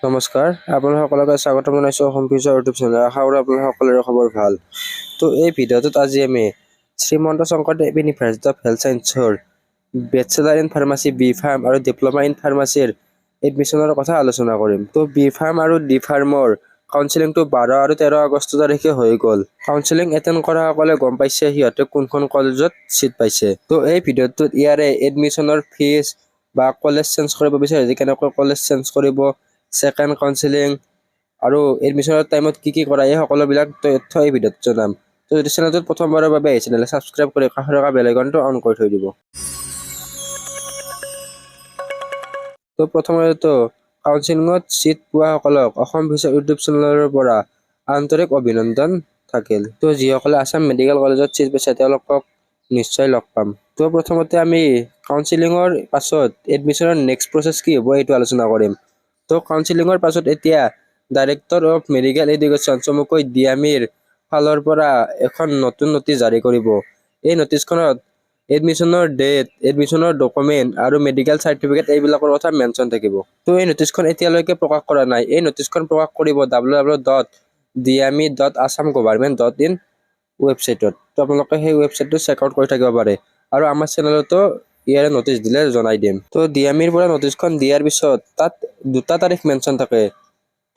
নমস্কাৰ, আপোনালোকক স্বাগতম জনাইছোঁ অসম ফিউচাৰ ইউটিউব চেনেল। আশা কৰোঁ আপোনালোকৰ সকলোৰে খবৰ ভাল। তো এই ভিডিঅ'টোত আজি আমি Srimanta Sankardev university of health ছায়েন্সৰ bachelor in pharmacy B Pharm আৰু ডিপ্ল'মা ইন ফাৰ্মাচীৰ এডমিশ্যনৰ কথা আলোচনা কৰিম। তো বি ফাৰ্ম আৰু ডি ফাৰ্মৰ কাউন্সিলিংটো 12 আৰু 13 আগষ্ট তাৰিখে হৈ গ'ল। কাউন্সিলিং এটেণ্ড কৰাসকলে গম পাইছে সিহঁতে কোনখন কলেজত চিট পাইছে। তো এই ভিডিঅ'টোত ইয়াৰে এডমিশ্যনৰ ফিজ বা কলেজ চেঞ্জ কৰিব বিচাৰিছে কেনেকৈ কলেজ চেঞ্জ কৰিব, ছেকেণ্ড কাউন্সিলিং আৰু এডমিশ্যনৰ টাইমত কি কৰা, এই সকলোবিলাক তথ্য এই ভিডিঅ'ত জনাম। তো যদি চেনেলটোত প্ৰথমবাৰৰ বাবে আহিছে তেনেহ'লে ছাবস্ক্ৰাইব কৰি কাষত থকা বেল আইকনটো অন কৰি থৈ দিব। তো প্ৰথমতে কাউন্সিলিঙত চিট পোৱাসকলক অসম ফিউচাৰ ইউটিউব চেনেলৰ পৰা আন্তৰিক অভিনন্দন থাকিল। তো যিসকলে আছাম মেডিকেল কলেজত চিট পাইছে তেওঁলোকক নিশ্চয় লগ পাম। তো প্ৰথমতে আমি কাউন্সিলিঙৰ পাছত এডমিশ্যনৰ নেক্সট প্ৰচেছ কি হ'ব এইটো আলোচনা কৰিম। তো কাউন্সিলিঙৰ পাছত এতিয়া ডাইৰেক্টৰ অফ মেডিকেল এডুকেশ্যন চমুকৈ ডিএমিৰ ফালৰ পৰা এখন নতুন নটিচ জাৰি কৰিব। এই নটিচখনত এডমিশ্যনৰ ডেট, এডমিশ্যনৰ ডকুমেণ্ট আৰু মেডিকেল চাৰ্টিফিকেট এইবিলাকৰ কথা মেনশ্যন থাকিব। তো এই নটিচখন এতিয়ালৈকে প্ৰকাশ কৰা নাই। এই নটিচখন প্ৰকাশ কৰিব www.dme.assamgovernment.in ৱেবছাইটত। তো আপোনালোকে সেই ৱেবছাইটটো চেক আউট কৰি থাকিব পাৰে আৰু আমাৰ চেনেলতো ইয়াৰে নটিচ দিলে জনাই দিম। তো ডিএমিৰ পৰা নটিচখন দিয়াৰ পিছত তাত দুটা তাৰিখ মেনশ্যন থাকে।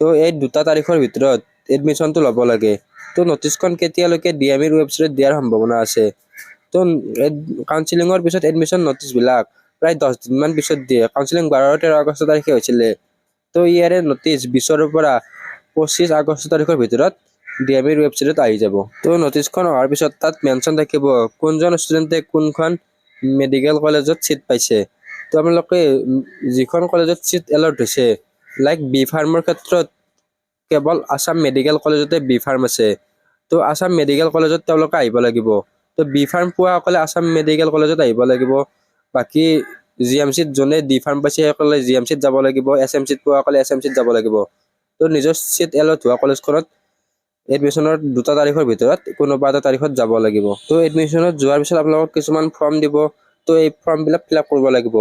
তো এই দুটা তাৰিখৰ ভিতৰত এডমিশ্যনটো ল'ব লাগে। তো নটিচখন কেতিয়ালৈকে ডিএমিৰ ৱেবছাইটত দিয়াৰ সম্ভাৱনা আছে। তো কাউন্সিলিঙৰ পিছত এডমিশ্যন নটিচবিলাক প্ৰায় 10 দিনমান পিছত দিয়ে। কাউন্সিলিং 12 আৰু 13 আগষ্ট তাৰিখে হৈছিলে। তো ইয়াৰে নটিচ 20 পৰা 25 আগষ্ট তাৰিখৰ ভিতৰত ডিএমিৰ ৱেবছাইটত আহি যাব। তো নটিচখন অহাৰ পিছত তাত মেনশ্যন থাকিব কোনজন ষ্টুডেণ্টে কোনখন মেডিকেল কলেজত চিট পাইছে। তো আপোনালোকে যিখন কলেজত চিট এলট হৈছে, লাইক বি ফাৰ্মৰ ক্ষেত্ৰত কেৱল আছাম মেডিকেল কলেজতে বি ফাৰ্ম আছে। তো আছাম মেডিকেল কলেজত তেওঁলোকে আহিব লাগিব। তো বি ফাৰ্ম পোৱাসকলে আছাম মেডিকেল কলেজত আহিব লাগিব। বাকী জি এম চিত যোনে ডি ফাৰ্ম পাইছে সেইসকলে জি এম চিত যাব লাগিব, এছ এম চিত পোৱাসকলে এছ এম চিত যাব লাগিব। তো নিজৰ চিট এলট হোৱা কলেজখনত এডমিশ্যনৰ 2টা তাৰিখৰ ভিতৰত কোনোবা এটা তাৰিখত যাব লাগিব। তো এডমিশ্যনত যোৱাৰ পিছত আপোনালোকক কিছুমান ফৰ্ম দিব। তো এই ফৰ্মবিলাক ফিল আপ কৰিব লাগিব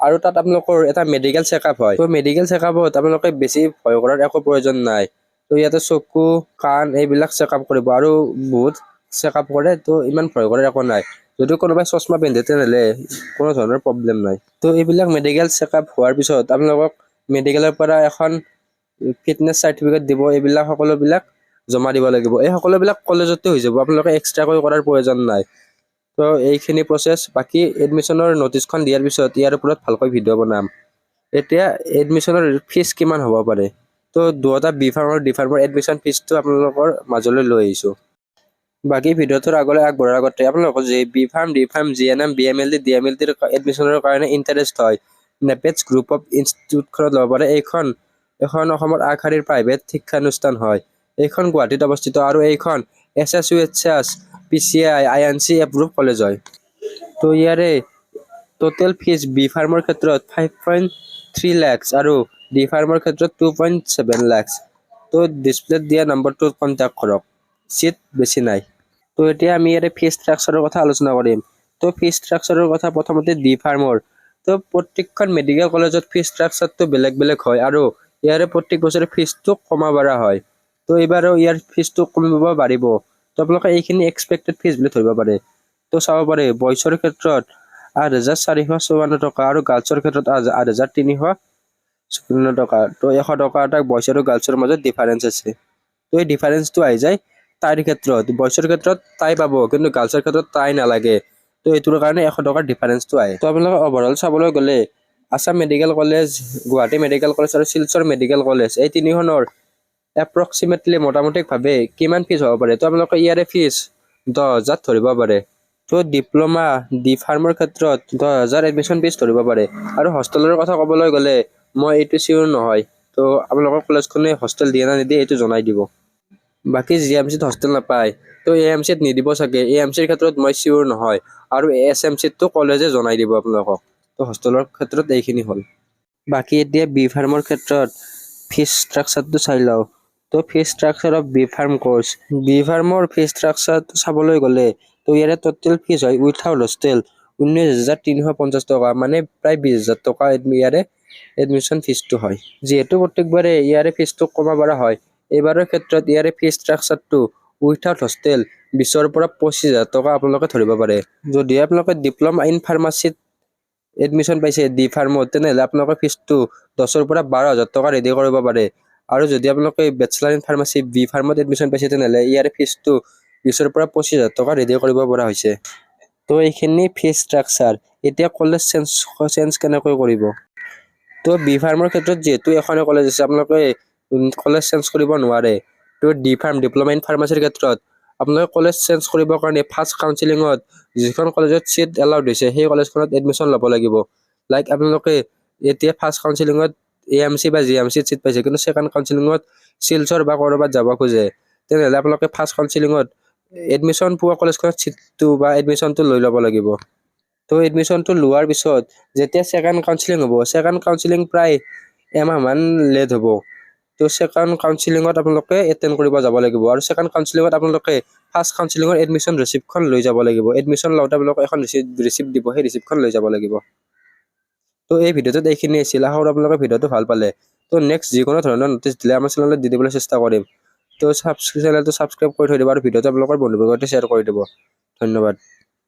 আৰু তাত আপোনালোকৰ এটা মেডিকেল চেকআপ হয়। তো মেডিকেল চেকআপত আপোনালোকে বেছি ভয় কৰাৰ একো প্ৰয়োজন নাই। তো ইয়াতে চকু, কাণ এইবিলাক চেকআপ কৰিব আৰু বহুত চেকআপ কৰে। তো ইমান ভয় কৰাৰ একো নাই। যদি কোনোবাই চশমা পিন্ধে তেনেহ'লে কোনো ধৰণৰ প্ৰব্লেম নাই। তো এইবিলাক মেডিকেল চেকআপ হোৱাৰ পিছত আপোনালোকক মেডিকেলৰ পৰা এখন ফিটনেছ চাৰ্টিফিকেট দিব। এইবিলাক সকলোবিলাক জমা দিব লাগিব। এই সকলোবিলাক কলেজতে হৈ যাব, আপোনালোকে এক্সট্ৰাকৈ কৰাৰ প্ৰয়োজন নাই। তো এইখিনি প্ৰচেছ। বাকী এডমিশ্যনৰ নটিচখন দিয়াৰ পিছত ইয়াৰ ওপৰত ভালকৈ ভিডিঅ' বনাম। এতিয়া এডমিশ্যনৰ ফিজ কিমান হ'ব পাৰে। তো দুয়োটা বি ফাৰ্ম আৰু ডি ফাৰ্মৰ এডমিশ্যন ফিজটো আপোনালোকৰ মাজলৈ লৈ আহিছোঁ। বাকী ভিডিঅ'টোৰ আগলৈ আগবঢ়াৰ আগতে আপোনালোকৰ যে B Pharm, D Pharm, GNM, BMLT, ডিএমএলটিৰ এডমিশ্যনৰ কাৰণে ইণ্টাৰেষ্ট হয়, নেপেটছ গ্ৰুপ অফ ইনষ্টিটিউটখনত ল'ব পাৰে। এইখন অসমৰ আগশাৰীৰ প্ৰাইভেট শিক্ষানুষ্ঠান হয়। এইখন গুৱাহাটীত অৱস্থিত আৰু এইখন SSUHS, PCI, INC approve college হয়। তো ইয়াৰে টোটেল ফিজ বি ফাৰ্মৰ ক্ষেত্ৰত 5.3 লাখ আৰু ডি ফাৰ্মৰ ক্ষেত্ৰত 2.7 লাখ। তো ডিছপ্লেত দিয়া নম্বৰটোত কণ্টেক্ট কৰক, চিট বেছি নাই। তো এতিয়া আমি ইয়াৰে ফিজ ষ্ট্ৰাকচাৰৰ কথা আলোচনা কৰিম। তো ফিজ ষ্ট্ৰাকচাৰৰ কথা প্ৰথমতে ডি ফাৰ্মৰ। তো প্ৰত্যেকখন মেডিকেল কলেজত ফিজ ষ্ট্ৰাকচাৰটো বেলেগ বেলেগ হয় আৰু ইয়াৰে প্ৰত্যেক বছৰে ফিজটো কমা বাঢ়া হয়। তো এইবাৰো ইয়াৰ ফিজটো কমিব বাঢ়িব। তো আপোনালোকে এইখিনি এক্সপেক্টেড ফিজ বুলি ধৰিব পাৰে। তো চাব পাৰে বয়সৰ ক্ষেত্ৰত 8,454 টকা আৰু গাৰ্লছৰ ক্ষেত্ৰত 8,354 টকা। তো 100 টকা এটা বয়স আৰু গাৰ্লছৰ মাজত ডিফাৰেঞ্চ আছে। তো এই ডিফাৰেঞ্চটো আহি যায় তাইৰ ক্ষেত্ৰত। বয়সৰ ক্ষেত্ৰত তাই পাব কিন্তু গাৰ্লছৰ ক্ষেত্ৰত তাই নালাগে। তো এইটোৰ কাৰণে 100 টকাৰ ডিফাৰেঞ্চটো আহে। তো আপোনালোকে অভাৰঅল চাবলৈ গ'লে Assam medical college, Guwahati medical college আৰু শিলচৰ মেডিকেল কলেজ এই তিনিখনৰ এপ্ৰক্সিমেটলি মোটামুটিভাৱে কিমান ফিজ হ'ব পাৰে। তো আপোনালোকে ইয়াৰে ফিজ 10,000 ধৰিব পাৰে। তো ডিপ্ল'মা, ডি ফাৰ্মৰ ক্ষেত্ৰত 10,000 এডমিশ্যন ফিজ ধৰিব পাৰে। আৰু হোষ্টেলৰ কথা ক'বলৈ গ'লে মই এইটো চিয়ৰ নহয়। তো আপোনালোকৰ কলেজখনে হোষ্টেল দিয়ে না নিদিয়ে এইটো জনাই দিব। বাকী জি এম চিত হোষ্টেল নাপায়, তো এ এম চিত নিদিব চাগে। এ এম চিৰ ক্ষেত্ৰত মই চিয়ৰ নহয় আৰু এছ এম চিতটো কলেজে জনাই দিব আপোনালোকক। তো হোষ্টেলৰ ক্ষেত্ৰত এইখিনি হ'ল। বাকী এতিয়া বি ফাৰ্মৰ ক্ষেত্ৰত ফিজ ষ্ট্ৰাকচাৰটো চাই লওঁ। তো fees structure of B pharm course. B ফাৰ্মৰ ফিজ ষ্ট্ৰাকচাৰটো চাবলৈ গ'লে তো ইয়াৰে টোটেল ফিজ হয় উইথাউট হোষ্টেল 19,350 টকা, মানে প্ৰায় 20,000 টকা ইয়াৰে এডমিশ্যন ফিজটো হয়। যিহেতু প্ৰত্যেকবাৰে ইয়াৰে ফিজটো কমাব পৰা হয়, এইবাৰৰ ক্ষেত্ৰত ইয়াৰে ফিজ ষ্ট্ৰাকচাৰটো উইথাউট হোষ্টেল 20,000 পৰা 25,000 টকা আপোনালোকে ধৰিব পাৰে। যদি আপোনালোকে ডিপ্ল'মা ইন ফাৰ্মাচীত এডমিশ্যন পাইছে ডি ফাৰ্মত, তেনেহ'লে আপোনালোকৰ ফিজটো 10,000 পৰা 12,000 টকা ৰেডি কৰিব পাৰে। আৰু যদি আপোনালোকে বেচেলাৰ ইন ফাৰ্মাচী বি ফাৰ্মত এডমিশ্যন পাইছে, তেনেহ'লে ইয়াৰে ফিজটো 20,000 পৰা 25,000 টকা ৰেডি কৰিব পৰা হৈছে। তো এইখিনি ফিজ ষ্ট্ৰাকচাৰ। এতিয়া কলেজ চেঞ্জ কেনেকৈ কৰিব? তো বি ফাৰ্মৰ ক্ষেত্ৰত যিহেতু এখনে কলেজ আছে, আপোনালোকে কলেজ চেঞ্জ কৰিব নোৱাৰে। তো ডি ফাৰ্ম ডিপ্ল'মা ইন ফাৰ্মাচীৰ ক্ষেত্ৰত আপোনালোকে কলেজ চেঞ্জ কৰিবৰ কাৰণে ফাৰ্ষ্ট কাউন্সিলিঙত যিখন কলেজত চিট এলাউড হৈছে সেই কলেজখনত এডমিশ্যন ল'ব লাগিব। লাইক আপোনালোকে এতিয়া ফাৰ্ষ্ট কাউন্সিলিঙত AMC বা GMCত চিট পাইছে, কিন্তু ছেকেণ্ড কাউন্সিলিঙত শিলচৰ বা ক'ৰবাত যাব খোজে, তেনেহ'লে আপোনালোকে ফাৰ্ষ্ট কাউন্সিলিঙত এডমিশ্যন পোৱা কলেজখনত চিটটো বা এডমিশ্যনটো লৈ ল'ব লাগিব। তো এডমিশ্যনটো লোৱাৰ পিছত যেতিয়া ছেকেণ্ড কাউন্সিলিং হ'ব, ছেকেণ্ড কাউন্সিলিং প্ৰায় এমাহমান লেট হ'ব। তো ছেকেণ্ড কাউন্সিলিঙত আপোনালোকে এটেণ্ড কৰিব যাব লাগিব। আৰু ছেকেণ্ড কাউন্সিলিঙত আপোনালোকে ফাৰ্ষ্ট কাউন্সিলিঙৰ এডমিশ্যন ৰিচিপ্টখন লৈ যাব লাগিব। এডমিশ্যন লওঁতে আপোনালোকে এখন ৰিচিপ্ট দিব, সেই ৰিচিপ্টখন লৈ যাব লাগিব। তো এই ভিডিঅ'টোত এইখিনি আছিল। আশা কৰোঁ আপোনালোকে ভিডিঅ'টো ভাল পালে। তো নেক্সট যিকোনো ধৰণৰ ন'টিচ দিলে আমাৰ চেনেলত দি দিবলৈ চেষ্টা কৰিম। তো চেনেলটো ছাবস্ক্ৰাইব কৰি থৈ দিব আৰু ভিডিঅ'টো আপোনালোকৰ বন্ধুবৰ্গৰ সৈতে শ্বেয়াৰ কৰি দিব। ধন্যবাদ।